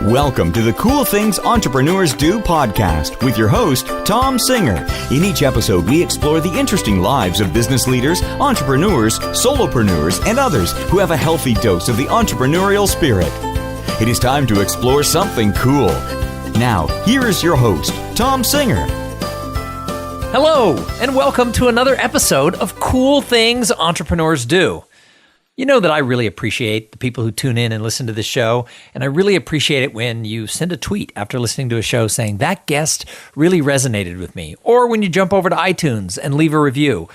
Welcome to the Cool Things Entrepreneurs Do podcast with your host, Tom Singer. In each episode, we explore the interesting lives of business leaders, entrepreneurs, solopreneurs, and others who have a healthy dose of the entrepreneurial spirit. It is time to explore something cool. Now, here is your host, Tom Singer. Hello, and welcome to another episode of Cool Things Entrepreneurs Do. You know that I really appreciate the people who tune in and listen to this show, and I really appreciate it when you send a tweet after listening to a show saying, that guest really resonated with me, or when you jump over to iTunes and leave a review.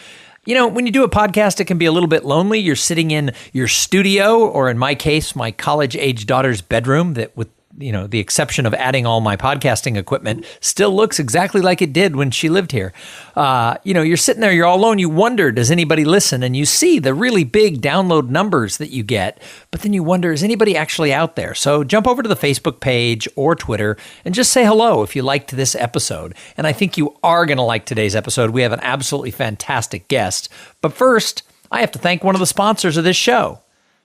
You know, when you do a podcast, it can be a little bit lonely. You're sitting in your studio, or in my case, my college-age daughter's bedroom that with the exception of adding all my podcasting equipment, still looks exactly like it did when she lived here. You're sitting there, you're all alone. You wonder, does anybody listen? And you see the really big download numbers that you get, but then you wonder, is anybody actually out there? So jump over to the Facebook page or Twitter and just say hello if you liked this episode. And I think you are going to like today's episode. We have an absolutely fantastic guest. But first, I have to thank one of the sponsors of this show.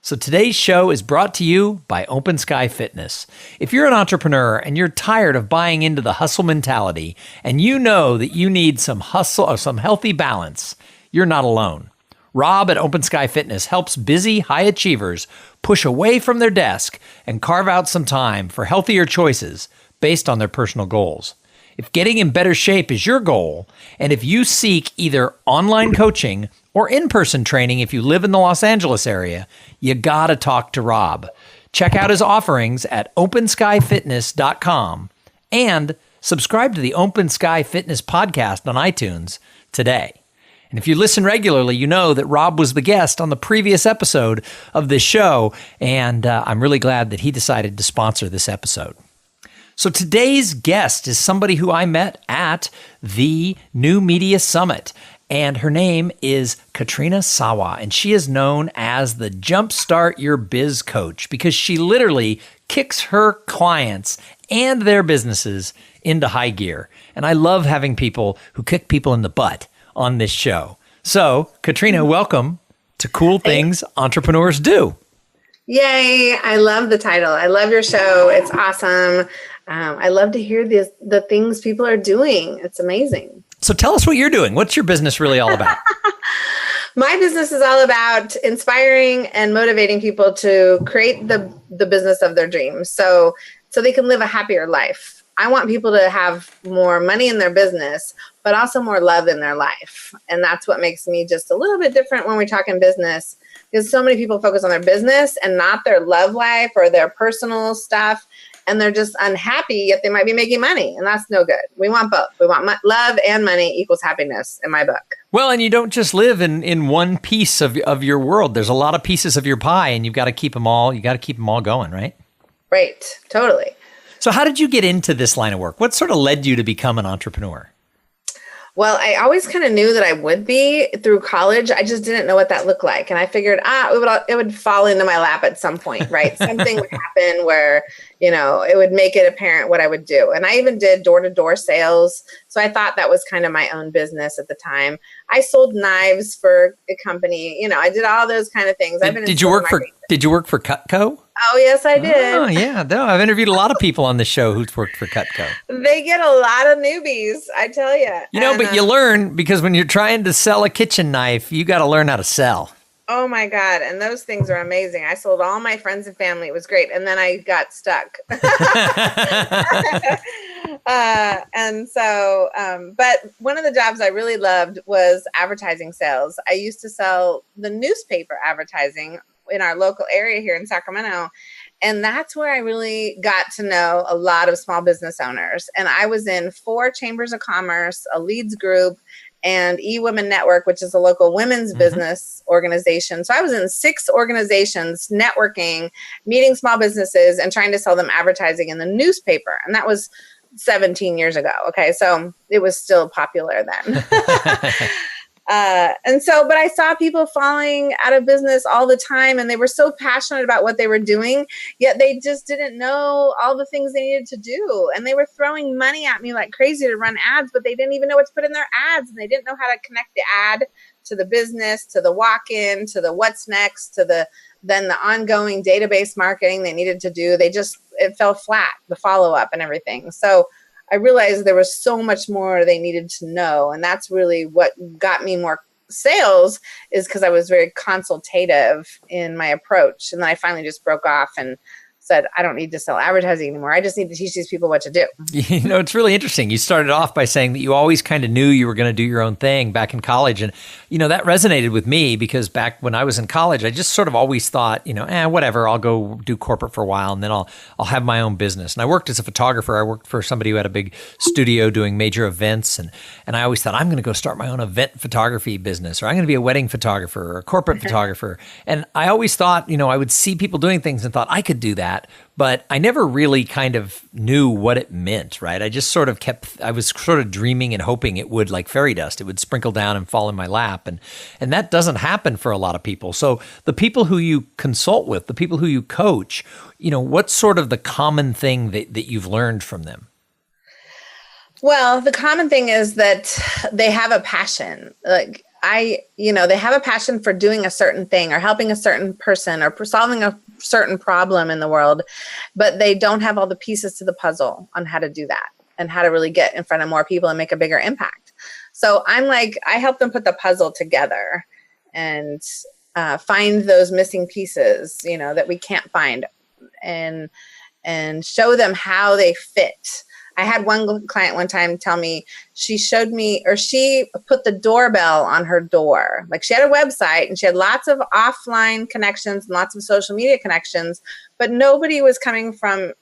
So today's show is brought to you by Open Sky Fitness. If you're an entrepreneur and you're tired of buying into the hustle mentality and you know that you need some hustle or some healthy balance, you're not alone. Rob at Open Sky Fitness helps busy high achievers push away from their desk and carve out some time for healthier choices based on their personal goals. If getting in better shape is your goal, and if you seek either online coaching or in-person training if you live in the Los Angeles area, you gotta talk to Rob. Check out his offerings at openskyfitness.com and subscribe to the Open Sky Fitness podcast on iTunes today. And if you listen regularly, you know that Rob was the guest on the previous episode of this show, and I'm really glad that he decided to sponsor this episode. So today's guest is somebody who I met at the New Media Summit, and her name is Katrina Sawa, and she is known as the Jumpstart Your Biz Coach because she literally kicks her clients and their businesses into high gear. And I love having people who kick people in the butt on this show. So, Katrina, welcome to Cool Things Entrepreneurs Do. Yay. I love the title. I love your show. It's awesome. I love to hear the things people are doing. It's amazing. So tell us what you're doing. What's your business really all about? My business is all about inspiring and motivating people to create the business of their dreams so they can live a happier life. I want people to have more money in their business, but also more love in their life. And that's what makes me just a little bit different when we talk in business, because so many people focus on their business and not their love life or their personal stuff. And they're just unhappy, yet they might be making money. And that's no good. We want both. We want love and money equals happiness in my book. Well, and you don't just live in one piece of your world. There's a lot of pieces of your pie, and you've got to keep them all. You got to keep them all going, right? Right. Totally. So how did you get into this line of work? What sort of led you to become an entrepreneur? Well, I always kind of knew that I would be through college. I just didn't know what that looked like. And I figured, it would fall into my lap at some point, right? Something would happen where, it would make it apparent what I would do. And I even did door-to-door sales. So I thought that was kind of my own business at the time. I sold knives for a company. I did all those kind of things. Did you work for Cutco? Oh, yes, I did. Oh, yeah. No, I've interviewed a lot of people on this show who's worked for Cutco. They get a lot of newbies, I tell you. But you learn, because when you're trying to sell a kitchen knife, you got to learn how to sell. Oh, my God. And those things are amazing. I sold all my friends and family. It was great. And then I got stuck. But one of the jobs I really loved was advertising sales. I used to sell the newspaper advertising in our local area here in Sacramento. And that's where I really got to know a lot of small business owners. And I was in 4 chambers of commerce, a leads group, and eWomen Network, which is a local women's business organization. So I was in 6 organizations, networking, meeting small businesses, and trying to sell them advertising in the newspaper. And that was 17 years ago. Okay. So it was still popular then. But I saw people falling out of business all the time, and they were so passionate about what they were doing, yet they just didn't know all the things they needed to do. And they were throwing money at me like crazy to run ads, but they didn't even know what to put in their ads. And they didn't know how to connect the ad to the business, to the walk-in, to the what's next, to then the ongoing database marketing they needed to do. They just it fell flat, the follow-up and everything. So I realized there was so much more they needed to know. And that's really what got me more sales, is because I was very consultative in my approach. And then I finally just broke off and said, I don't need to sell advertising anymore. I just need to teach these people what to do. It's really interesting. You started off by saying that you always kind of knew you were going to do your own thing back in college. And, that resonated with me because back when I was in college, I just sort of always thought, whatever, I'll go do corporate for a while and then I'll have my own business. And I worked as a photographer. I worked for somebody who had a big studio doing major events. And I always thought, I'm going to go start my own event photography business, or I'm going to be a wedding photographer or a corporate photographer. And I always thought, I would see people doing things and thought I could do that. But I never really kind of knew what it meant, right? I just sort of I was sort of dreaming and hoping it would, like fairy dust, it would sprinkle down and fall in my lap. And that doesn't happen for a lot of people. So the people who you consult with, the people who you coach, what's sort of the common thing that you've learned from them? Well, the common thing is that they have a passion. Like they have a passion for doing a certain thing or helping a certain person or solving a certain problem in the world, but they don't have all the pieces to the puzzle on how to do that and how to really get in front of more people and make a bigger impact. So I help them put the puzzle together and find those missing pieces, that we can't find, and show them how they fit. I had one client one time tell me she put the doorbell on her door. Like, she had a website and she had lots of offline connections and lots of social media connections, but nobody was coming from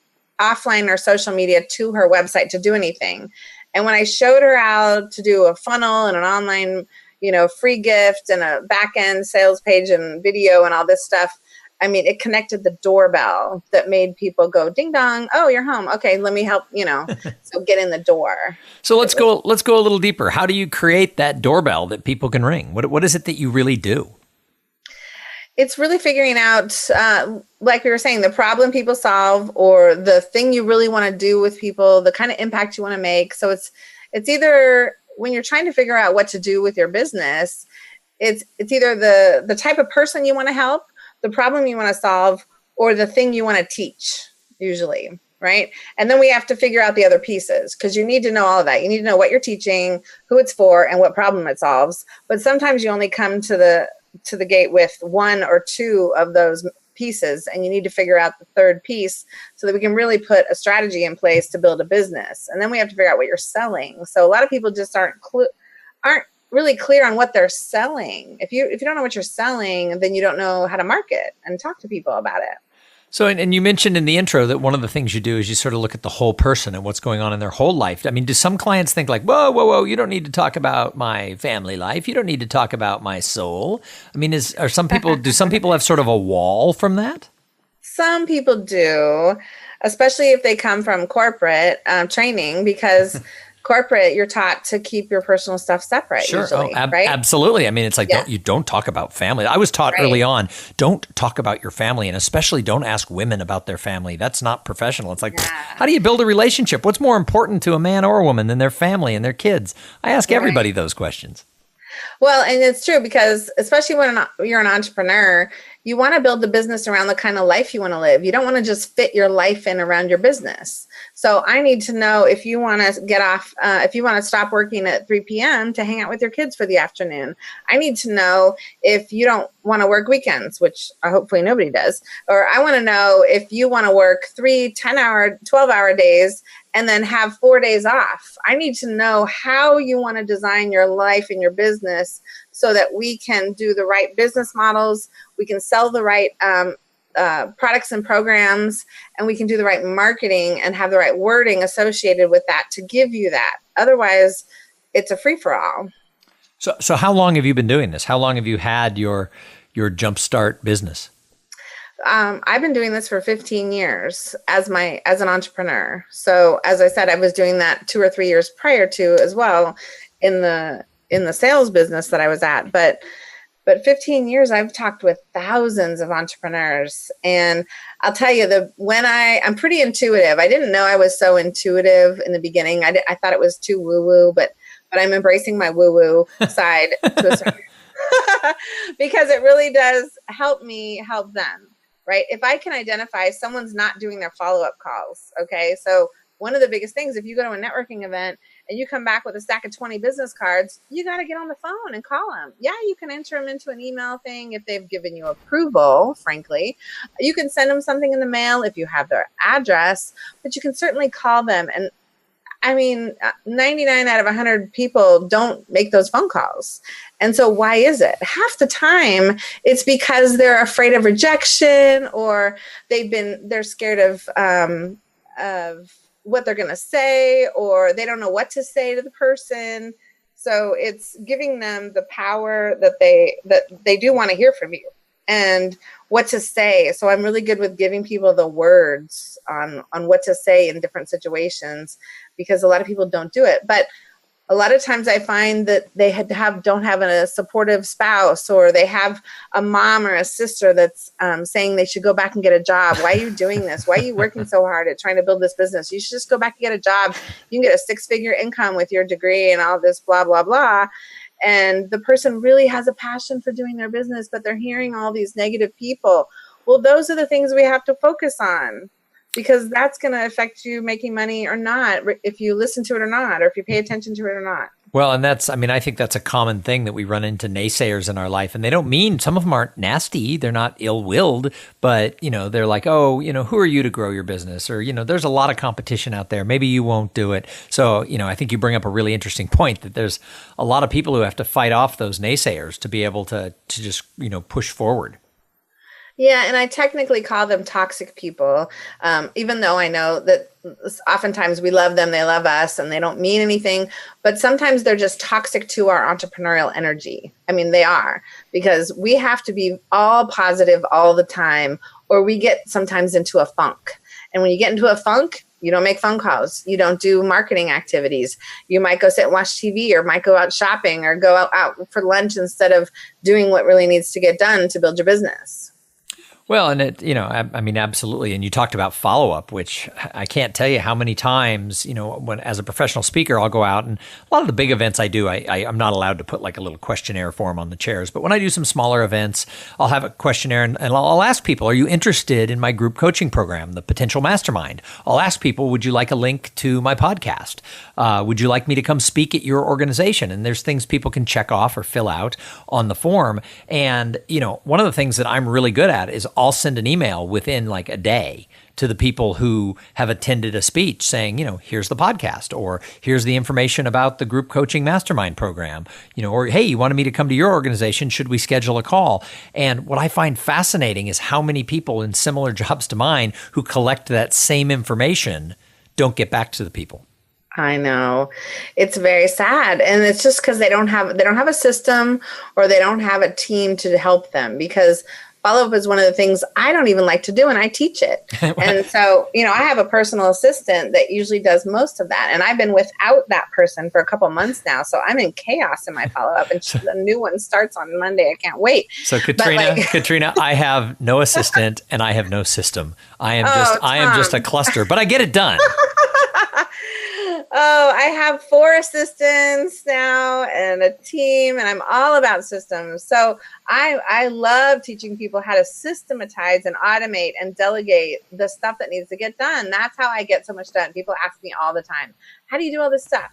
offline or social media to her website to do anything. And when I showed her how to do a funnel and an online, free gift and a back end sales page and video and all this stuff, I mean, it connected the doorbell that made people go ding dong. Oh, you're home. Okay, let me help. So get in the door. So let's go a little deeper. How do you create that doorbell that people can ring? What is it that you really do? It's really figuring out, like we were saying, the problem people solve, or the thing you really want to do with people, the kind of impact you want to make. So it's either, when you're trying to figure out what to do with your business, it's either the type of person you want to help, the problem you want to solve, or the thing you want to teach, usually, right? And then we have to figure out the other pieces, because you need to know all of that. You need to know what you're teaching, who it's for, and what problem it solves. But sometimes you only come to the gate with one or two of those pieces, and you need to figure out the third piece so that we can really put a strategy in place to build a business. And then we have to figure out what you're selling. So a lot of people just aren't really clear on what they're selling. If you don't know what you're selling, then you don't know how to market and talk to people about it. So, and you mentioned in the intro that one of the things you do is you sort of look at the whole person and what's going on in their whole life. I mean, do some clients think like, whoa, you don't need to talk about my family life. You don't need to talk about my soul. I mean, do some people have sort of a wall from that? Some people do, especially if they come from corporate training, because corporate, you're taught to keep your personal stuff separate. Sure. Usually, right? Absolutely. I mean, it's like, don't talk about family. I was taught early on, don't talk about your family, and especially don't ask women about their family. That's not professional. It's like, how do you build a relationship? What's more important to a man or a woman than their family and their kids? I ask everybody those questions. Well, and it's true, because especially when you're an entrepreneur, you want to build the business around the kind of life you want to live. You don't want to just fit your life in around your business. So I need to know if you want to get off, if you want to stop working at 3 p.m. to hang out with your kids for the afternoon. I need to know if you don't want to work weekends, which hopefully nobody does. Or I want to know if you want to work 3 10-hour, 12-hour days and then have 4 days off. I need to know how you want to design your life and your business so that we can do the right business models, we can sell the right products and programs, and we can do the right marketing and have the right wording associated with that to give you that. Otherwise, it's a free-for-all. So how long have you been doing this? How long have you had your Jumpstart business? I've been doing this for 15 years as an entrepreneur. So as I said, I was doing that 2 or 3 years prior to as well in the sales business that I was at. But 15 years, I've talked with thousands of entrepreneurs. And I'll tell you, I'm pretty intuitive. I didn't know I was so intuitive in the beginning. I thought it was too woo-woo, but I'm embracing my woo-woo side to a certain because it really does help me help them. right? If I can identify someone's not doing their follow-up calls, okay? So one of the biggest things, if you go to a networking event and you come back with a stack of 20 business cards, you got to get on the phone and call them. Yeah, you can enter them into an email thing if they've given you approval, frankly. You can send them something in the mail if you have their address, but you can certainly call them. And I mean, 99 out of 100 people don't make those phone calls. And so why is it? Half the time, it's because they're afraid of rejection, or they're scared of what they're going to say, or they don't know what to say to the person. So it's giving them the power that they do want to hear from you and what to say. So I'm really good with giving people the words on what to say in different situations, because a lot of people don't do it. But a lot of times I find that they don't have a supportive spouse, or they have a mom or a sister that's saying they should go back and get a job. Why are you doing this? Why are you working so hard at trying to build this business? You should just go back and get a job. You can get a 6-figure income with your degree and all this blah, blah, blah. And the person really has a passion for doing their business, but they're hearing all these negative people. Well, those are the things we have to focus on, because that's going to affect you making money or not, if you listen to it or not, or if you pay attention to it or not. Well, and I think that's a common thing, that we run into naysayers in our life, and they don't mean, some of them aren't nasty, they're not ill-willed, but, they're like, oh, who are you to grow your business? Or, there's a lot of competition out there. Maybe you won't do it. So, I think you bring up a really interesting point, that there's a lot of people who have to fight off those naysayers to be able to just, push forward. Yeah, and I technically call them toxic people, even though I know that oftentimes we love them, they love us, and they don't mean anything. But sometimes they're just toxic to our entrepreneurial energy. I mean, they are, because we have to be all positive all the time, or we get sometimes into a funk. And when you get into a funk, you don't make phone calls. You don't do marketing activities. You might go sit and watch TV, or might go out shopping, or go out for lunch instead of doing what really needs to get done to build your business. Well, and absolutely. And you talked about follow-up, which I can't tell you how many times, when as a professional speaker, I'll go out, and a lot of the big events I do, I'm not allowed to put like a little questionnaire form on the chairs. But when I do some smaller events, I'll have a questionnaire, and I'll ask people, are you interested in my group coaching program, the Potential Mastermind? I'll ask people, would you like a link to my podcast? Would you like me to come speak at your organization? And there's things people can check off or fill out on the form. And, one of the things that I'm really good at is I'll send an email within like a day to the people who have attended a speech saying, here's the podcast, or here's the information about the group coaching mastermind program, or, hey, you wanted me to come to your organization. Should we schedule a call? And what I find fascinating is how many people in similar jobs to mine who collect that same information don't get back to the people. I know. It's very sad. And it's just because they don't have a system, or they don't have a team to help them, because follow-up is one of the things I don't even like to do, and I teach it. And so, I have a personal assistant that usually does most of that. And I've been without that person for a couple months now. So I'm in chaos in my follow-up, and the new one starts on Monday. I can't wait. So Katrina, I have no assistant and I have no system. I am just a cluster, but I get it done. Oh, I have 4 assistants now and a team, and I'm all about systems. So I love teaching people how to systematize and automate and delegate the stuff that needs to get done. That's how I get so much done. People ask me all the time, how do you do all this stuff?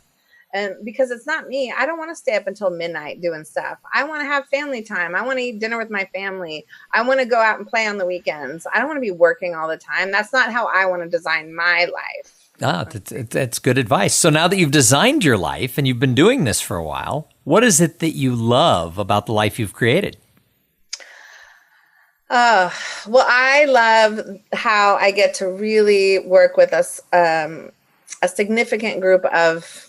And because it's not me, I don't want to stay up until midnight doing stuff. I want to have family time. I want to eat dinner with my family. I want to go out and play on the weekends. I don't want to be working all the time. That's not how I want to design my life. That's good advice. So now that you've designed your life and you've been doing this for a while, what is it that you love about the life you've created? Well, I love how I get to really work with a significant group of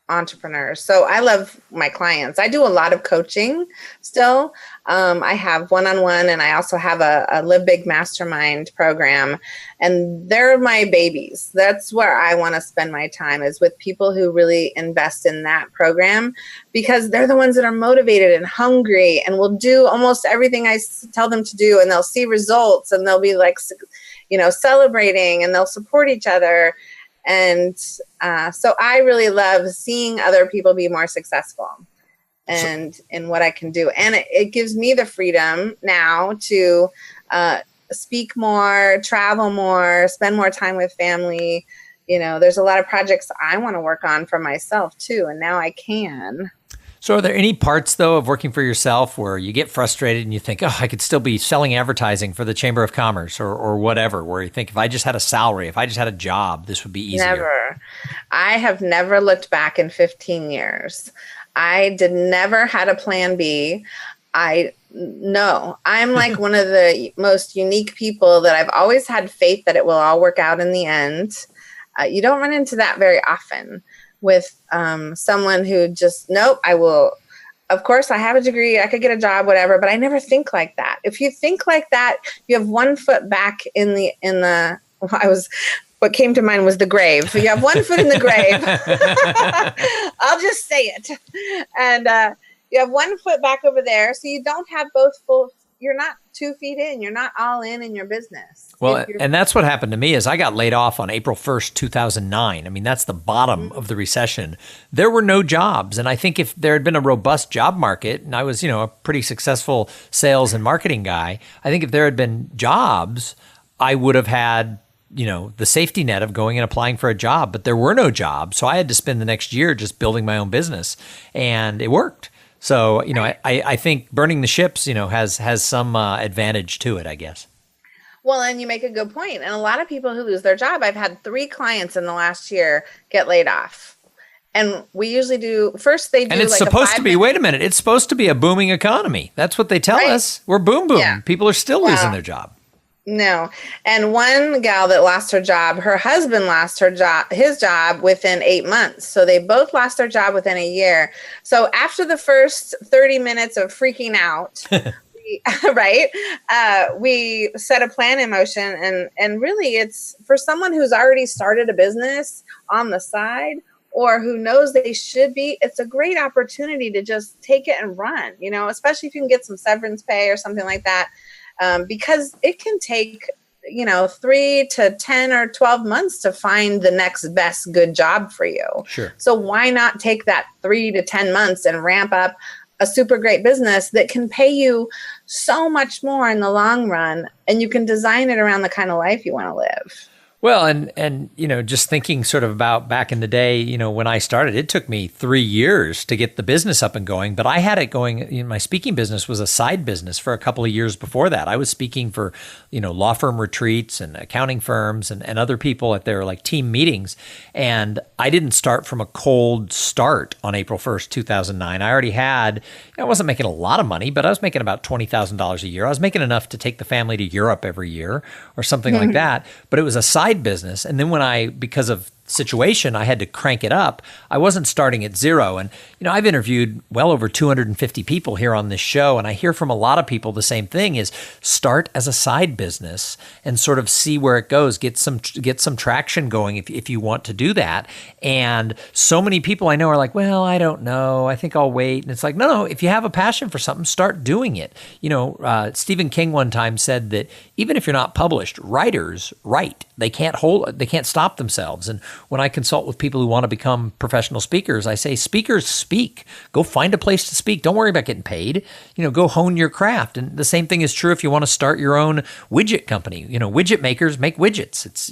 entrepreneurs. So I love my clients. I do a lot of coaching still. I have one-on-one, and I also have a Live Big Mastermind program, and they're my babies. That's where I want to spend my time, is with people who really invest in that program, because they're the ones that are motivated and hungry and will do almost everything I tell them to do, and they'll see results, and they'll be like, celebrating, and they'll support each other. And so I really love seeing other people be more successful and in what I can do. And it gives me the freedom now to speak more, travel more, spend more time with family. There's a lot of projects I want to work on for myself too. And now I can. So are there any parts, though, of working for yourself where you get frustrated and you think, oh, I could still be selling advertising for the Chamber of Commerce or whatever, where you think if I just had a salary, if I just had a job, this would be easier? Never. I have never looked back in 15 years. I never had a plan B. No, I'm like one of the most unique people that I've always had faith that it will all work out in the end. You don't run into that very often with someone who just, nope, I will. Of course, I have a degree. I could get a job, whatever, but I never think like that. If you think like that, you have one foot back what came to mind was the grave. You have one foot in the grave. I'll just say it. And you have one foot back over there. So you don't have both full. You're not 2 feet in. You're not all in your business. Well, and that's what happened to me is I got laid off on April 1st, 2009. I mean, that's the bottom of the recession. There were no jobs. And I think if there had been a robust job market, and I was, a pretty successful sales and marketing guy, I think if there had been jobs, I would have had, the safety net of going and applying for a job. But there were no jobs. So I had to spend the next year just building my own business. And it worked. So, I think burning the ships, has some advantage to it, I guess. Well, and you make a good point. And a lot of people who lose their job, I've had 3 clients in the last year get laid off. And we usually first they do. And it's supposed to be, wait a minute, it's supposed to be a booming economy. That's what they tell us. We're boom. Yeah. People are still losing their job. No. And one gal that lost her job, her husband lost his job within 8 months. So they both lost their job within a year. So after the first 30 minutes of freaking out, we set a plan in motion. And really it's for someone who's already started a business on the side or who knows they should be, it's a great opportunity to just take it and run, especially if you can get some severance pay or something like that. Because it can take, 3 to 10 or 12 months to find the next best good job for you. Sure. So why not take that 3 to 10 months and ramp up a super great business that can pay you so much more in the long run, and you can design it around the kind of life you want to live. Well, and just thinking sort of about back in the day, when I started, it took me 3 years to get the business up and going, but I had it going, my speaking business was a side business for a couple of years before that. I was speaking for, law firm retreats and accounting firms and other people at their like team meetings. And I didn't start from a cold start on April 1st, 2009. I already had, I wasn't making a lot of money, but I was making about $20,000 a year. I was making enough to take the family to Europe every year or something like that, but it was a side business. And then because of situation, I had to crank it up. I wasn't starting at zero. And, I've interviewed well over 250 people here on this show. And I hear from a lot of people the same thing is start as a side business and sort of see where it goes, get some traction going if you want to do that. And so many people I know are like, well, I don't know. I think I'll wait. And it's like, no, if you have a passion for something, start doing it. Stephen King one time said that even if you're not published, writers write. They can't stop themselves. And when I consult with people who want to become professional speakers, I say, speakers speak. Go find a place to speak. Don't worry about getting paid. Go hone your craft. And the same thing is true if you want to start your own widget company. Widget makers make widgets. It's,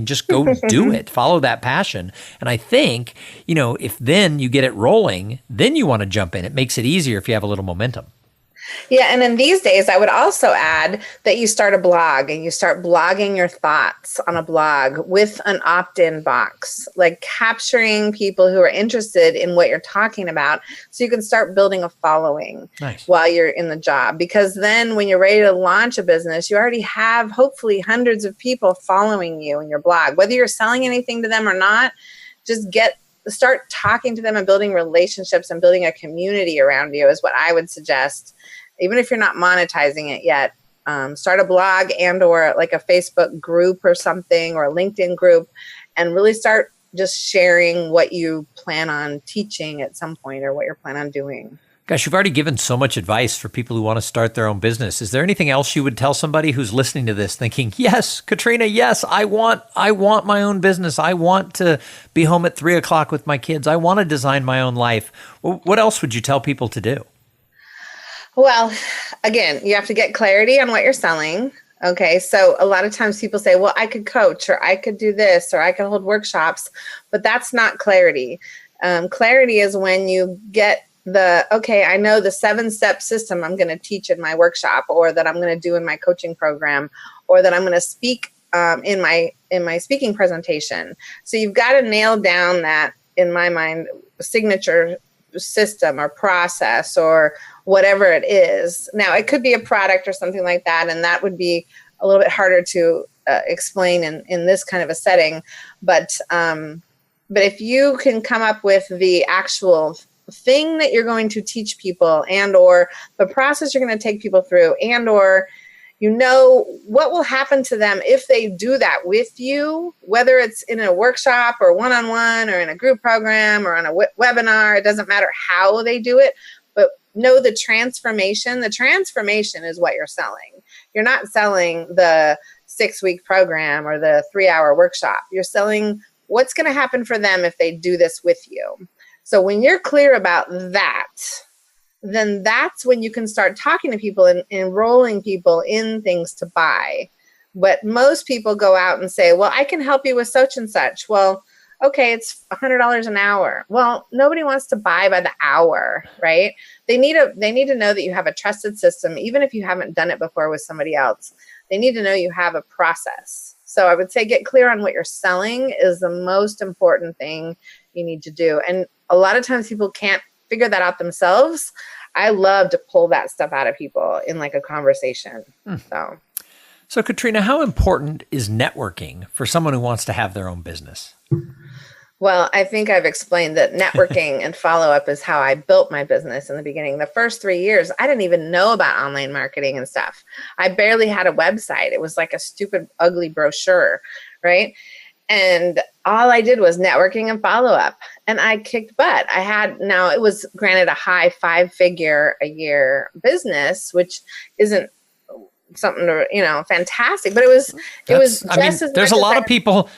just go do it. Follow that passion. And I think, if then you get it rolling, then you want to jump in. It makes it easier if you have a little momentum. Yeah. And in these days, I would also add that you start a blog and you start blogging your thoughts on a blog with an opt-in box, like capturing people who are interested in what you're talking about. So you can start building a following while you're in the job. Because then when you're ready to launch a business, you already have hopefully hundreds of people following you in your blog, whether you're selling anything to them or not. Just start talking to them and building relationships and building a community around you is what I would suggest. Even if you're not monetizing it yet, start a blog or like a Facebook group or something or a LinkedIn group and really start just sharing what you plan on teaching at some point or what you're planning on doing. Gosh, you've already given so much advice for people who want to start their own business. Is there anything else you would tell somebody who's listening to this thinking, yes, Katrina, yes, I want my own business. I want to be home at 3:00 with my kids. I want to design my own life. What else would you tell people to do? Well, again, you have to get clarity on what you're selling. Okay, so a lot of times people say, well, I could coach, or I could do this, or I could hold workshops, but that's not clarity. Clarity is when you get okay, I know the 7-step system I'm going to teach in my workshop, or that I'm going to do in my coaching program, or that I'm going to speak in my speaking presentation. So you've got to nail down that, in my mind, signature system or process or whatever it is. Now, it could be a product or something like that, and that would be a little bit harder to explain in this kind of a setting. But if you can come up with the actual thing that you're going to teach people, and or the process you're going to take people through, and or what will happen to them if they do that with you, whether it's in a workshop or one-on-one or in a group program or on a webinar, it doesn't matter how they do it, but know the transformation. The transformation is what you're selling. You're not selling the 6-week program or the 3-hour workshop. You're selling what's going to happen for them if they do this with you. So when you're clear about that, then that's when you can start talking to people and enrolling people in things to buy. But most people go out and say, well, I can help you with such and such. Well, okay, it's $100 an hour. Well, nobody wants to buy by the hour, right? They need to know that you have a trusted system, even if you haven't done it before with somebody else. They need to know you have a process. So I would say get clear on what you're selling is the most important thing you need to do. And a lot of times people can't figure that out themselves. I love to pull that stuff out of people in like a conversation. So Katrina, how important is networking for someone who wants to have their own business? Well, I think I've explained that networking and follow-up is how I built my business in the beginning. The first 3 years, I didn't even know about online marketing and stuff. I barely had a website. It was like a stupid, ugly brochure, right? And all I did was networking and follow-up, and I kicked butt. It was granted a high 5-figure a year business, which isn't something fantastic, but it was just as there's a lot of people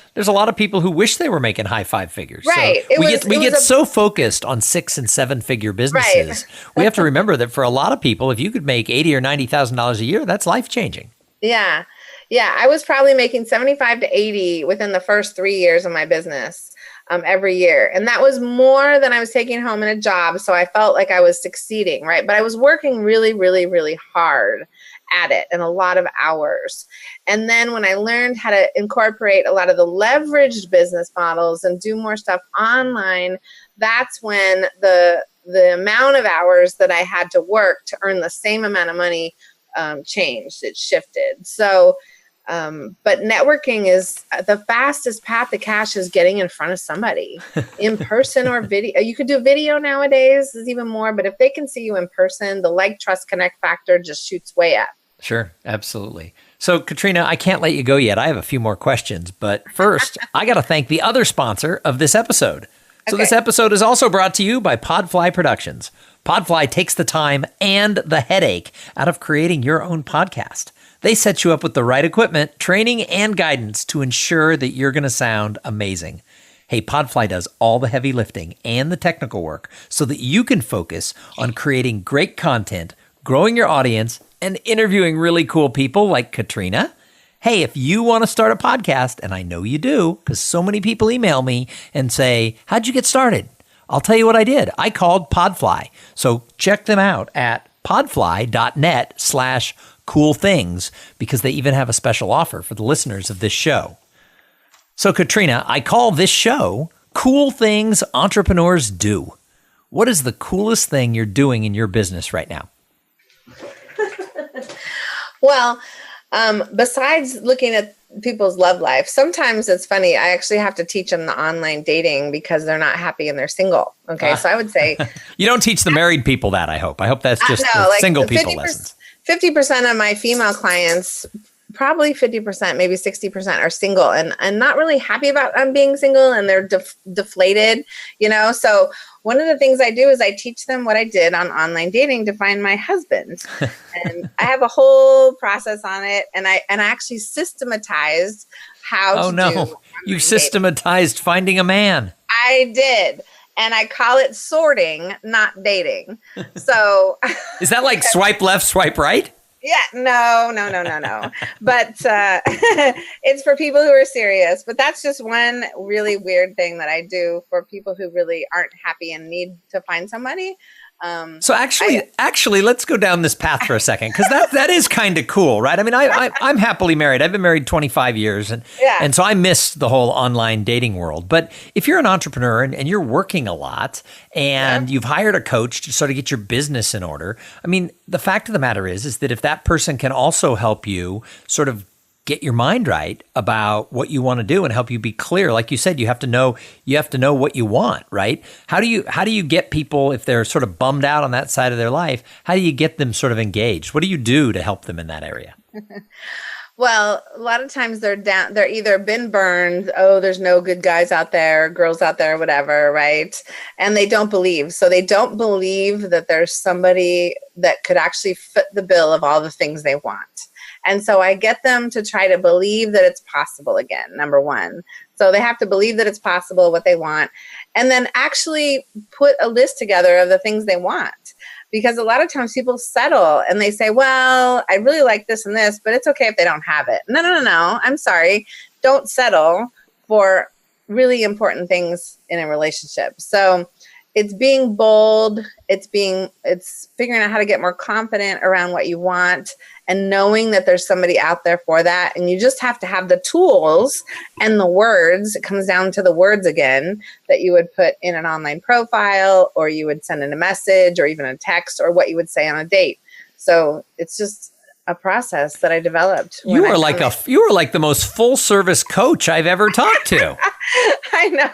who wish they were making high 5 figures. Right. So we get so focused on 6 and 7 figure businesses. Right. We have to remember that for a lot of people, if you could make $80,000 or $90,000 a year, that's life changing. Yeah. Yeah. I was probably making 75 to 80 within the first 3 years of my business. Every year. And that was more than I was taking home in a job. So I felt like I was succeeding, right? But I was working really, really, really hard at it and a lot of hours. And then when I learned how to incorporate a lot of the leveraged business models and do more stuff online, that's when the amount of hours that I had to work to earn the same amount of money changed. It shifted. So but networking is the fastest path to cash is getting in front of somebody in person or video. You could do video nowadays, is even more, but if they can see you in person, the like, trust, connect factor just shoots way up. Sure, absolutely. So Katrina, I can't let you go yet. I have a few more questions, but first, I got to thank the other sponsor of this episode. So This episode is also brought to you by Podfly Productions. Podfly takes the time and the headache out of creating your own podcast. They set you up with the right equipment, training, and guidance to ensure that you're going to sound amazing. Hey, Podfly does all the heavy lifting and the technical work so that you can focus on creating great content, growing your audience, and interviewing really cool people like Katrina. Hey, if you want to start a podcast, and I know you do, because so many people email me and say, how'd you get started? I'll tell you what I did. I called Podfly. So check them out at podfly.net/cool things, because they even have a special offer for the listeners of this show. So Katrina, I call this show Cool Things Entrepreneurs Do. What is the coolest thing you're doing in your business right now? Well, besides looking at people's love life, sometimes it's funny. I actually have to teach them the online dating because they're not happy and they're single. Okay. So I would say you don't teach the married people that, I hope. I hope that's just the single people lessons. 50% of my female clients, probably 50%, maybe 60% are single and not really happy about being single, and they're deflated, So one of the things I do is I teach them what I did on online dating to find my husband. And I have a whole process on it. And I actually systematized how do you systematized finding a man. I did. And I call it sorting, not dating. So is that like swipe left, swipe right? Yeah, no. But it's for people who are serious. But that's just one really weird thing that I do for people who really aren't happy and need to find somebody. So actually, let's go down this path for a second, because that is kind of cool, right? I mean, I'm happily married. I've been married 25 years, and so I miss the whole online dating world. But if you're an entrepreneur and you're working a lot and you've hired a coach to sort of get your business in order, I mean, the fact of the matter is that if that person can also help you sort of get your mind right about what you want to do and help you be clear. Like you said, you have to know what you want, right? How do you get people, if they're sort of bummed out on that side of their life, how do you get them sort of engaged? What do you do to help them in that area? Well, a lot of times they're either been burned, oh, there's no good guys out there, girls out there, whatever, right? And they don't believe. So they don't believe that there's somebody that could actually fit the bill of all the things they want. And so I get them to try to believe that it's possible again, number one. So they have to believe that it's possible, what they want, and then actually put a list together of the things they want. Because a lot of times people settle and they say, well, I really like this and this, but it's okay if they don't have it. No. I'm sorry. Don't settle for really important things in a relationship. So it's being bold. It's figuring out how to get more confident around what you want and knowing that there's somebody out there for that. And you just have to have the tools and the words. It comes down to the words again that you would put in an online profile, or you would send in a message, or even a text, or what you would say on a date. So it's just a process that I developed. You were like the most full service coach I've ever talked to. I know.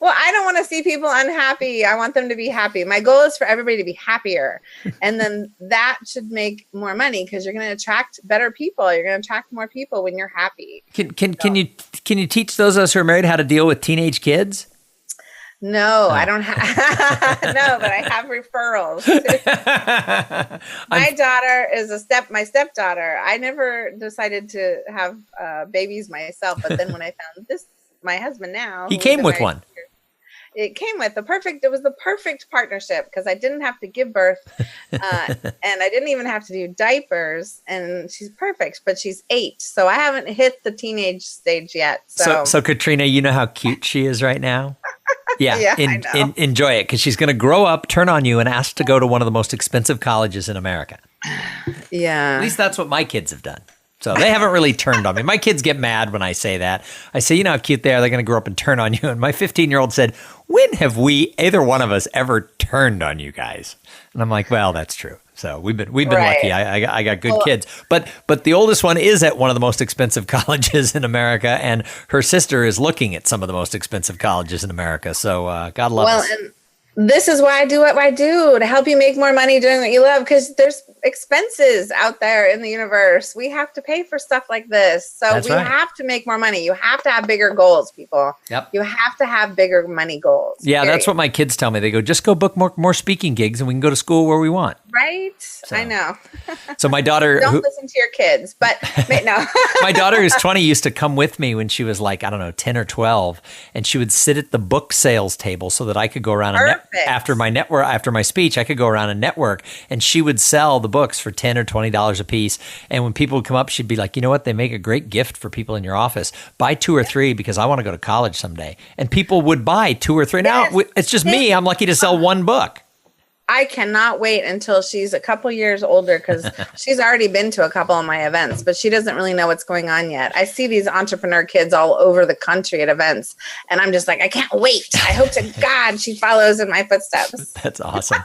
Well, I don't want to see people unhappy. I want them to be happy. My goal is for everybody to be happier. And then that should make more money, because you're going to attract better people. You're going to attract more people when you're happy. Can you teach those of us who are married how to deal with teenage kids? No, I don't have. No, but I have referrals. My daughter is my stepdaughter. I never decided to have babies myself, but then when I found my husband now, he came with one. It came with it was the perfect partnership, because I didn't have to give birth, and I didn't even have to do diapers, and she's perfect, but she's 8, so I haven't hit the teenage stage yet. So Katrina, you know how cute she is right now? Yeah, I know. Enjoy it, because she's going to grow up, turn on you, and ask to go to one of the most expensive colleges in America. Yeah. At least that's what my kids have done. So they haven't really turned on me. My kids get mad when I say that. I say, you know how cute they are. They're going to grow up and turn on you. And my 15-year-old said, when have we, either one of us, ever turned on you guys? And I'm like, well, that's true. So we've been lucky. I got good kids. But the oldest one is at one of the most expensive colleges in America, and her sister is looking at some of the most expensive colleges in America. So God love us. And this is why I do what I do, to help you make more money doing what you love, because there's expenses out there in the universe. We have to pay for stuff like this. So we have to make more money. You have to have bigger goals, people. Yep. You have to have bigger money goals. Yeah, period. That's what my kids tell me. They go, just go book more speaking gigs and we can go to school where we want. Right? So, I know. So my daughter... Don't listen to your kids, but no. My daughter, who's 20, used to come with me when she was like, 10 or 12, and she would sit at the book sales table so that I could go around after my speech, I could go around and network, and she would sell the books for $10 or $20 a piece. And when people would come up, she'd be like, you know what? They make a great gift for people in your office. Buy 2 or 3 because I want to go to college someday. And people would buy 2 or 3. Now it's just me. I'm lucky to sell one book. I cannot wait until she's a couple years older, because she's already been to a couple of my events, but she doesn't really know what's going on yet. I see these entrepreneur kids all over the country at events, and I'm just like, I can't wait. I hope to God she follows in my footsteps. That's awesome.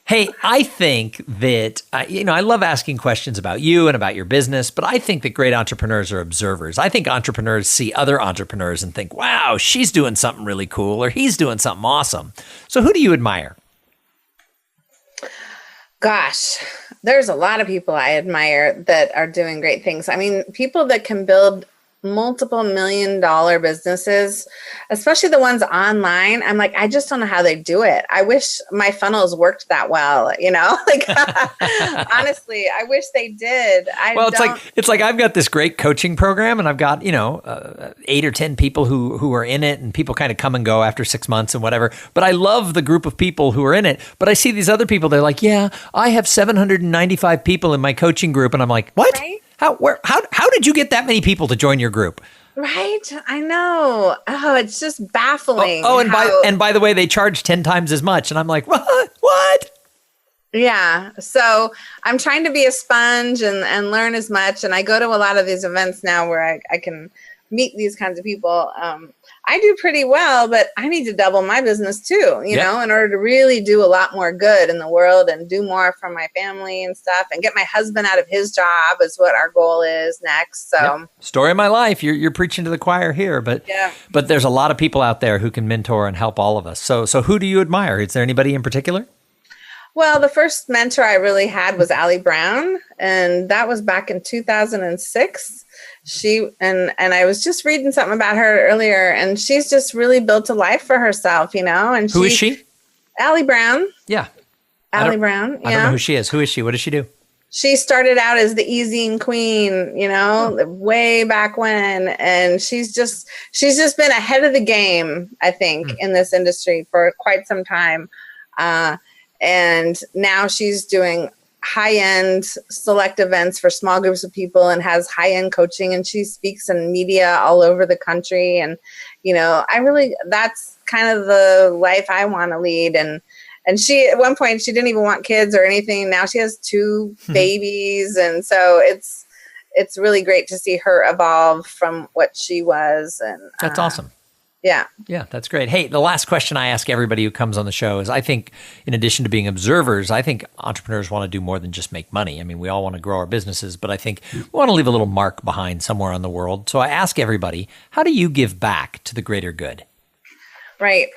Hey, I think that, I love asking questions about you and about your business, but I think that great entrepreneurs are observers. I think entrepreneurs see other entrepreneurs and think, wow, she's doing something really cool, or he's doing something awesome. So who do you admire? Gosh, there's a lot of people I admire that are doing great things. I mean, people that can build multiple $1 million businesses, especially the ones online. I'm like, I just don't know how they do it. I wish my funnels worked that well, like honestly, I wish they did. It's like I've got this great coaching program and I've got, 8 or 10 people who are in it, and people kind of come and go after 6 months and whatever. But I love the group of people who are in it. But I see these other people, they're like, yeah, I have 795 people in my coaching group. And I'm like, what? Right? How did you get that many people to join your group? Right. I know. Oh, it's just baffling. And by the way, they charge 10 times as much. And I'm like, what? Yeah. So I'm trying to be a sponge and learn as much. And I go to a lot of these events now where I can meet these kinds of people. I do pretty well, but I need to double my business too, in order to really do a lot more good in the world and do more for my family and stuff, and get my husband out of his job is what our goal is next. So story of my life. You're preaching to the choir here, but there's a lot of people out there who can mentor and help all of us. So who do you admire? Is there anybody in particular? Well, the first mentor I really had was Allie Brown, and that was back in 2006. She and I was just reading something about her earlier, and she's just really built a life for herself, And who is she? Allie Brown. Yeah, Allie Brown. Yeah. I don't know who she is. Who is she? What does she do? She started out as the e-zine queen, way back when, and she's just been ahead of the game, I think, in this industry for quite some time, and now she's doing high-end select events for small groups of people and has high-end coaching, and she speaks in media all over the country. And, that's kind of the life I want to lead. And she, at one point, she didn't even want kids or anything. Now she has 2 babies. And so it's really great to see her evolve from what she was. And that's awesome. Yeah. Yeah, that's great. Hey, the last question I ask everybody who comes on the show is, I think in addition to being observers, I think entrepreneurs want to do more than just make money. I mean, we all want to grow our businesses, but I think we want to leave a little mark behind somewhere on the world. So I ask everybody, how do you give back to the greater good? Right.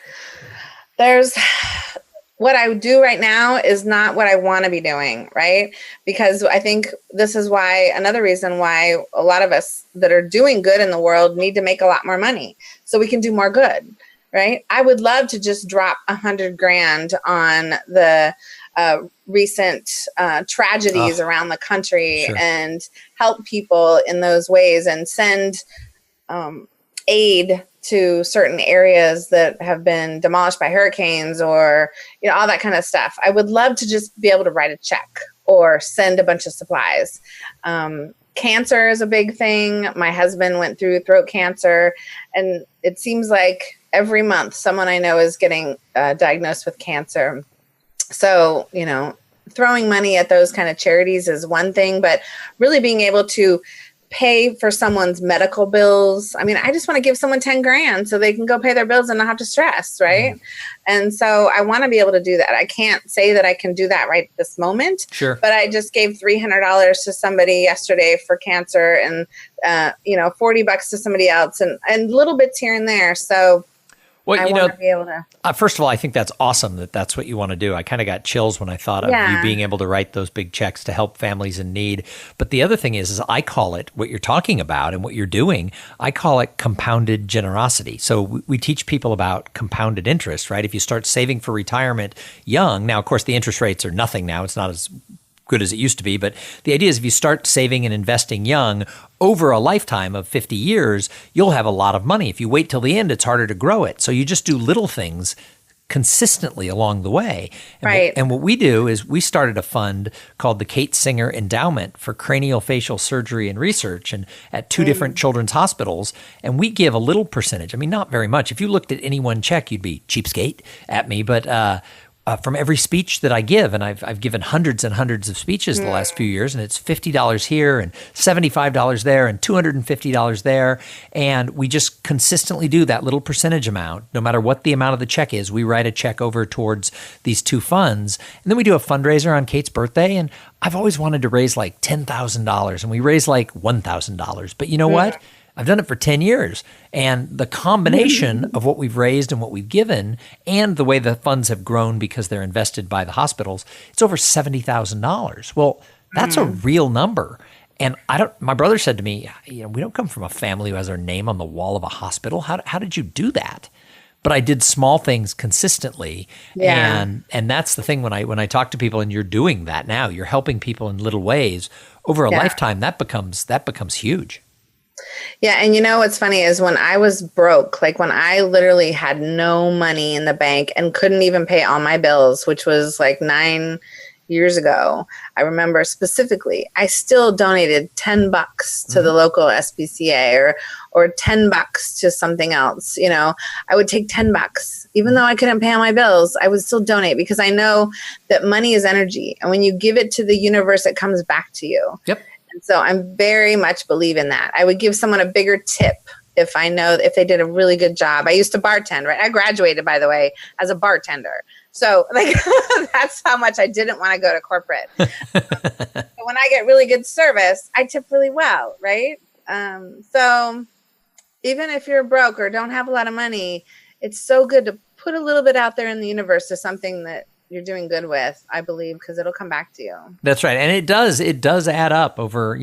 What I do right now is not what I want to be doing, right? Because I think this is another reason why a lot of us that are doing good in the world need to make a lot more money so we can do more good, right? I would love to just drop $100,000 on the recent tragedies around the country and help people in those ways, and send aid to certain areas that have been demolished by hurricanes, or all that kind of stuff. I would love to just be able to write a check or send a bunch of supplies. Cancer is a big thing. My husband went through throat cancer, and it seems like every month someone I know is getting diagnosed with cancer. So, throwing money at those kind of charities is one thing, but really being able to pay for someone's medical bills. I mean, I just want to give someone $10,000 so they can go pay their bills and not have to stress, right? And so I want to be able to do that. I can't say that I can do that right this moment. Sure. But I just gave $300 to somebody yesterday for cancer, and $40 to somebody else, and little bits here and there. So I want to be able to. First of all, I think that's awesome that that's what you want to do. I kind of got chills when I thought of you being able to write those big checks to help families in need. But the other thing is I call it, what you're talking about and what you're doing, I call it compounded generosity. So we teach people about compounded interest, right? If you start saving for retirement young, now, of course, the interest rates are nothing now. It's not as good as it used to be. But the idea is if you start saving and investing young over a lifetime of 50 years, you'll have a lot of money. If you wait till the end, it's harder to grow it. So you just do little things consistently along the way. And what we do is we started a fund called the Kate Singer Endowment for Craniofacial Surgery and Research, and at 2 different children's hospitals. And we give a little percentage. I mean, not very much. If you looked at any one check, you'd be cheapskate at me. But from every speech that I give, and I've given hundreds and hundreds of speeches the last few years, and it's $50 here and $75 there and $250 there. And we just consistently do that little percentage amount. No matter what the amount of the check is, we write a check over towards these 2 funds. And then we do a fundraiser on Kate's birthday. And I've always wanted to raise like $10,000, and we raise like $1,000. But you know what? I've done it for 10 years. And the combination of what we've raised and what we've given, and the way the funds have grown because they're invested by the hospitals, it's over $70,000. Well, that's a real number. And my brother said to me, we don't come from a family who has our name on the wall of a hospital. How did you do that? But I did small things consistently. Yeah. And that's the thing when I talk to people, and you're doing that now, you're helping people in little ways over a lifetime, that becomes huge. Yeah. And what's funny is when I was broke, like when I literally had no money in the bank and couldn't even pay all my bills, which was like 9 years ago, I remember specifically, I still donated $10 to the local SPCA or $10 to something else. I would take $10, even though I couldn't pay all my bills, I would still donate because I know that money is energy. And when you give it to the universe, it comes back to you. Yep. And so I'm very much believe in that. I would give someone a bigger tip if I know if they did a really good job. I used to bartend, right? I graduated, by the way, as a bartender. So like that's how much I didn't want to go to corporate. But when I get really good service, I tip really well, right? So even if you're broke or don't have a lot of money, it's so good to put a little bit out there in the universe to something that you're doing good with, I believe, because it'll come back to you. That's right. And it does add up over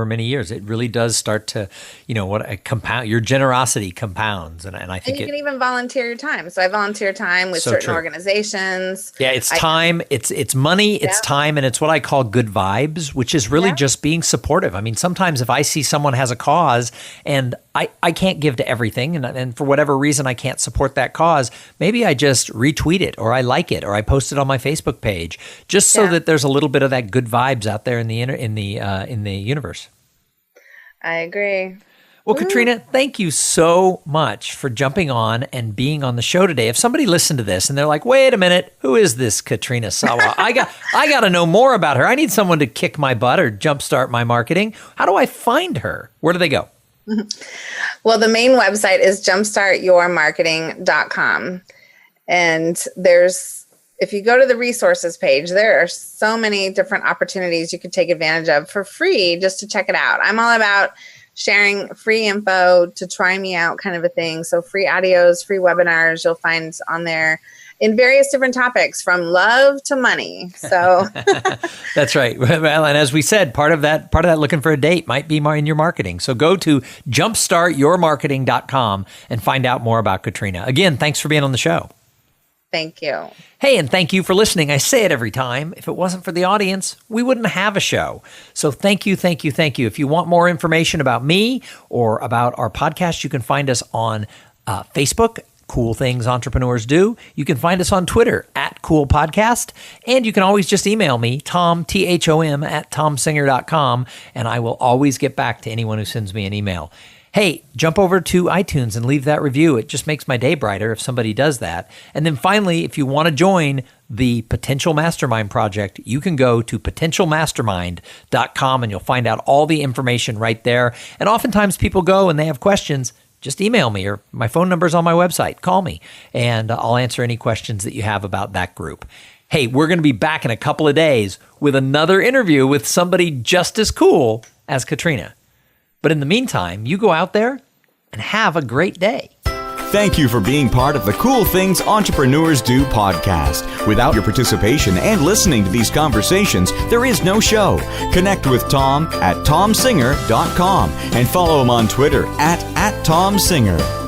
many years. It really does start to, your generosity compounds. And I think you can even volunteer your time. So I volunteer time with certain organizations. Yeah, it's time, it's money, it's time, and it's what I call good vibes, which is really just being supportive. I mean, sometimes if I see someone has a cause and I can't give to everything, and for whatever reason I can't support that cause, maybe I just retweet it, or I like it, or I post it on my Facebook page, just so that there's a little bit of that good vibes out there in the universe. I agree. Well, Katrina, thank you so much for jumping on and being on the show today. If somebody listened to this and they're like, "Wait a minute, who is this Katrina Sawa? I got to know more about her. I need someone to kick my butt or jumpstart my marketing. How do I find her? Where do they go?" Well, the main website is jumpstartyourmarketing.com. And if you go to the resources page, there are so many different opportunities you could take advantage of for free just to check it out. I'm all about sharing free info to try me out kind of a thing. So free audios, free webinars, you'll find on there in various different topics from love to money. So that's right. Well, and as we said, part of that looking for a date might be in your marketing. So go to jumpstartyourmarketing.com and find out more about Katrina. Again, thanks for being on the show. Thank you. Hey, and thank you for listening. I say it every time. If it wasn't for the audience, we wouldn't have a show. So thank you, thank you, thank you. If you want more information about me or about our podcast, you can find us on Facebook, Cool Things Entrepreneurs Do. You can find us on Twitter @CoolPodcast. And you can always just email me, Tom, THOM, @TomSinger.com, and I will always get back to anyone who sends me an email. Hey, jump over to iTunes and leave that review. It just makes my day brighter if somebody does that. And then finally, if you want to join the Potential Mastermind Project, you can go to potentialmastermind.com and you'll find out all the information right there. And oftentimes people go and they have questions. Just email me, or my phone number is on my website. Call me and I'll answer any questions that you have about that group. Hey, we're going to be back in a couple of days with another interview with somebody just as cool as Katrina. But in the meantime, you go out there and have a great day. Thank you for being part of the Cool Things Entrepreneurs Do podcast. Without your participation and listening to these conversations, there is no show. Connect with Tom at tomsinger.com and follow him on Twitter @TomSinger.